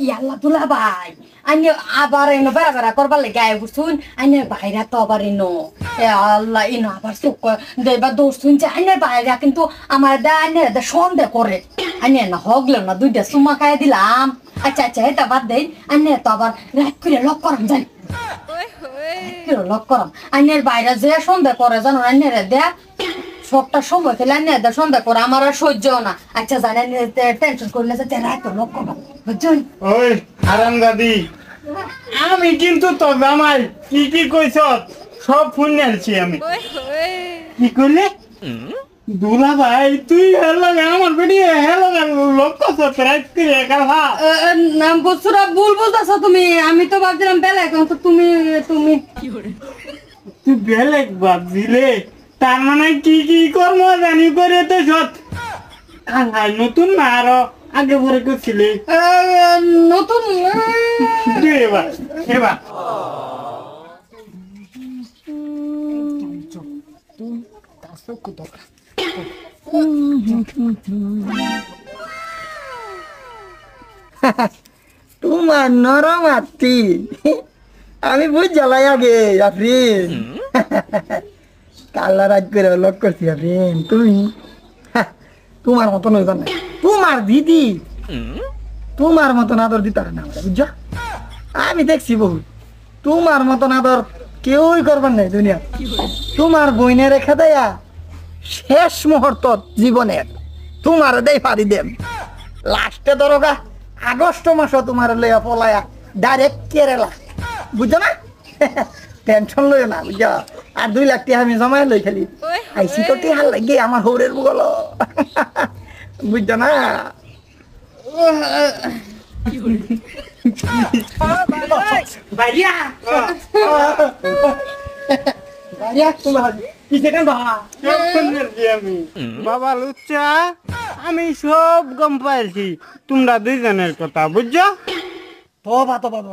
ইয়াল্লা দুলা ভাই আইনে আবার এনো বেড়া বেড়া করবার লাগে আয় বুঝছুন আইনে বাইরা তো আবার এনো এ আল্লাহ এনো আবার চোখ দেবা দোষ শুনছে আইনের বাইরা কিন্তু আমার দা আইনের দা সন্দেহ করে আইনে না হগলো না দুইটা সুমা খাই দিলাম আচ্ছা আচ্ছা এটা বাদ দেই আইনে তো আবার রাত করে লক করাম জানি লক করাম আইনের বাইরা যে সন্দেহ করে জানো আইনের দেখ সবটা সময় খেলে আইনে দা সন্দেহ করে আমার আর সহ্য না আচ্ছা জানেন টেনশন করলে যে রাত লক করাম বুঝছুন ওই আরাম দাদি আমি কিন্তু তো জামাই কি কি কইছ সব ফোন নিয়েছি আমি কি কইলে দুলা ভাই তুই হেলো আমার ভিডিও হেলো লোক তো প্রাইস করে একা নাম বছরা ভুল বলতাছ তুমি আমি তো ভাবছিলাম বেলা এখন তো তুমি তুমি তুই বেলেগ ভাবছিলে তার মানে কি কি কর্ম জানি করে তো সৎ নতুন না আরো আগে পরে করছিলে নতুন এবার এবার তোমার নরম আত্মি আমি বুঝ জ্বালাই আগে আফরিন কাল্লা রাজ করে লক করছি আফরিন তুমি তোমার মতন হইবার না তোমার দিদি তোমার মতন আদর দিতে না বুঝছো আমি দেখছি বহুত তোমার মতন আদর কেউই করবার নাই দুনিয়া তোমার বইনে রেখে দেয়া শেষ মুহূর্ত জীবনের তোমার দেই পারি দেব লাস্টে দরগা আগস্ট মাস তোমার লইয়া পলায়া ডাইরেক্ট কেরালা বুঝছো না টেনশন লইও না বুঝছো আর 2 লাখ টাকা আমি জমাই লই খালি আইসি তো টিহার লাগে আমার হৌরের বগল বুঝছো না ভাইয়া ভাইয়া তোমার বাবা লুচ্চা আমি সব গম পাইছি তোমরা দুইজনের কথা বুঝছো বাবা তো বাবা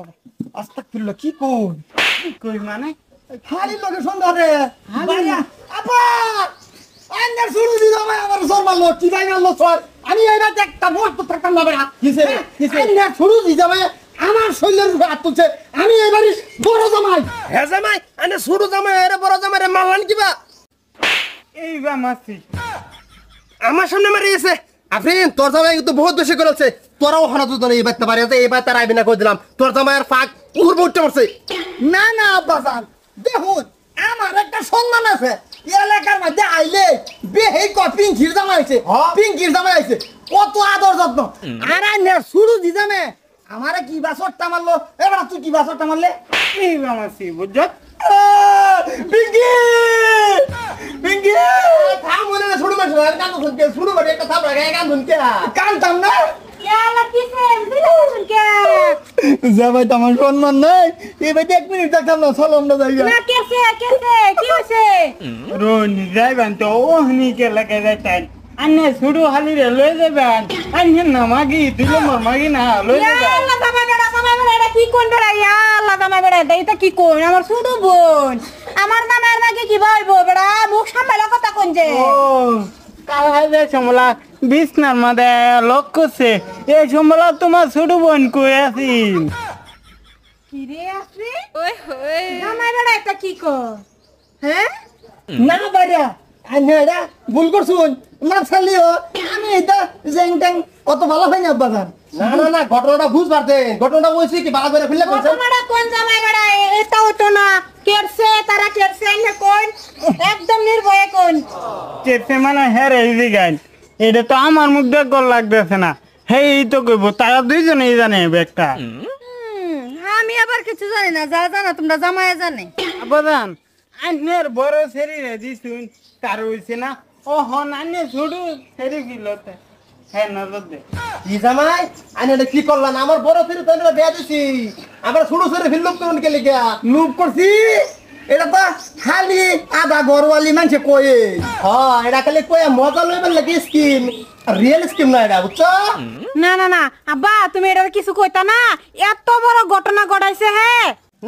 আস্তাগফিরুল্লাহ কি কোন কই মানে খালি লোকে সুন্দর রে ভাইয়া আপা আন্দার শুরু দিও ভাই আমার শর্মা লোক কি ভাই মারলো সর আমি এইটা একটা মস্ত থাকতাম না বেড়া কিসে আন্দার শুরু দিও ভাই আমার শরীরের উপর হাত তুলছে আমি এবারে বড় জামাই হে জামাই আনে ছোট জামাই এরে বড় জামাই রে মারলান কিবা এই বা মাসি আমার সামনে মারিয়েছে আফরিন তোর জামাই কিন্তু বহুত বেশি করেছে তোরাও হনা তো এই বাইতে পারে এই বাইতে আইবি না কই দিলাম তোর জামাইয়ের ফাঁক উড় উঠতে মারছে না না আব্বা জান দেখুন আমার একটা সম্মান আছে এলাকার মধ্যে আইলে বেহেই পিঙ্কির জামাই আইছে পিঙ্কির জামাই আইছে কত আদর যত্ন আর আইনার শুরু দি জানে আমারে কি বাসরটা মারলো এবার তুই কি বাসরটা মারলে এই বা মাসি বুঝছো পিঙ্কি পিঙ্কি থাম বলে না ছোট মাছ আর কান শুনকে শুরু করে একটা থাম লাগায় কান শুনকে কানতাম না ইয়ালা কিসে দিলে শুনকে জামাই তো আমার সম্মান নাই এবার 1 মিনিট থাকতাম না চলো আমরা যাই না কেসে কি হইছে রোন যাইবেন তো ওহনি কে লাগে যাইতেন আন্নে শুরু হালি রে লই যাবেন আন্নে না মাগি দিলে মোর মাগি না লই যাবেন ইয়ালা দামা বেড়া এটা কি কোন বেড়া ইয়ালা দামা বেড়া এটা কি কোন আমার ছোট বোন আমার নামের নাকি কি ভাইবো বেড়া মুখ সামলা কথা কোন যে ও কাল যে সমলা বিছনার মধ্যে লক করছে এই সমলা তোমার ছোট বোন কই আছিস কি রে আসরে ওই হই দামা বেড়া এটা কি কো হ্যাঁ না বাড়া আইনা ভুল করছুন মাফ চালিও আমি এটা জেং ট্যাং অত ভালো হয় না বাজার না ঘটনাটা বুঝবার দে ঘটনাটা কইছি কি বালা করে ফেললে কইছে তোমারা কোন জামাই বেড়া এটা হতো না কেরছে তারা কেরছে না কোন একদম নির্ভয়ে কোন চেতে মানে হেরে এই গাইন এটা তো আমার মুখ দেখ গল লাগতেছে না হেই তো কইব তারা দুইজনেই জানে একটা আমি আবার কিছু জানি না যা জানা তোমরা জামাই জানে আবাদান আন্নের বড় শরীরে দিছুন তার হইছে না ও হন আন্নে ছোট শরীর গিলতে হ্যাঁ নজর দে কি জামাই আনে এটা কি করলাম আমার বড় ছেলে তো এটা বিয়া দিছি আমার ছোট ছেলে ফিল্ম করুন কে লিগা লুপ করছি এটা তো খালি আধা ঘরওয়ালি মানুষে কয়ে হ্যাঁ এটা খালি কইয়া মজা লইবার লাগি স্কিম রিয়েল স্কিম না এটা বুঝছো না আব্বা তুমি এটা কিছু কইতা না এত বড় ঘটনা ঘটাইছে হে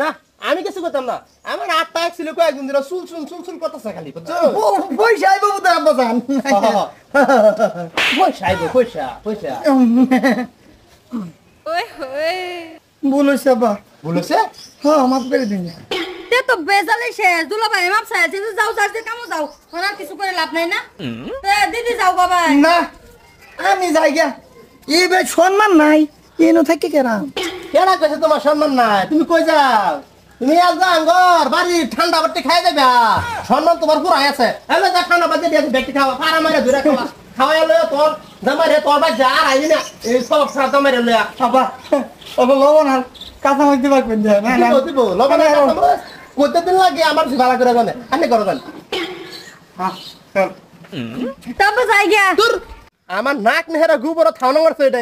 না আমি কিছু করতাম না আমার আটটা ছিল কয়েকদিন ধরে চুল করতেছে খালি বুঝছো পয়সা আইব বুঝতে আব্বা জান পয়সা আইব পয়সা ভুল হয়েছে আব্বা বলেছে হ্যাঁ মাফ করে দিন তে তো বেজালে শেষ দুলা ভাই মাপ চাইছে যাও চার্জের কামও যাও ওনার কিছু করে লাভ নাই না তে দিদি যাও বাবা না আমি যাই গা এই ভাই সম্মান নাই এনো থেকে কেরাম কেনা কইছে তোমার সম্মান নাই তুমি কই যাও তুমি আজ যা আঙ্গর বাড়ি ঠান্ডা বাটি খাই দেবে সম্মান তোমার পুরো আছে এলে যা ঠান্ডা বাটি দিয়ে ব্যক্তি খাওয়া পারা মারে ধরে খাওয়া খাওয়াই লয় তোর জামাই রে তোর ভাই যা আর আইবি না এই সব সারা জামাই রে লয়া আব্বা আবার লবণ আর কাঁচা মরিচ দিবা কোন যায় না না দিব লবণ কত দিন লাগে আমার ভালো করে জানে আমি করো জানি হ্যাঁ চল তবে যাই গিয়া তোর আমার নাক নেহারা গু বড় থাউনা মারছে এটা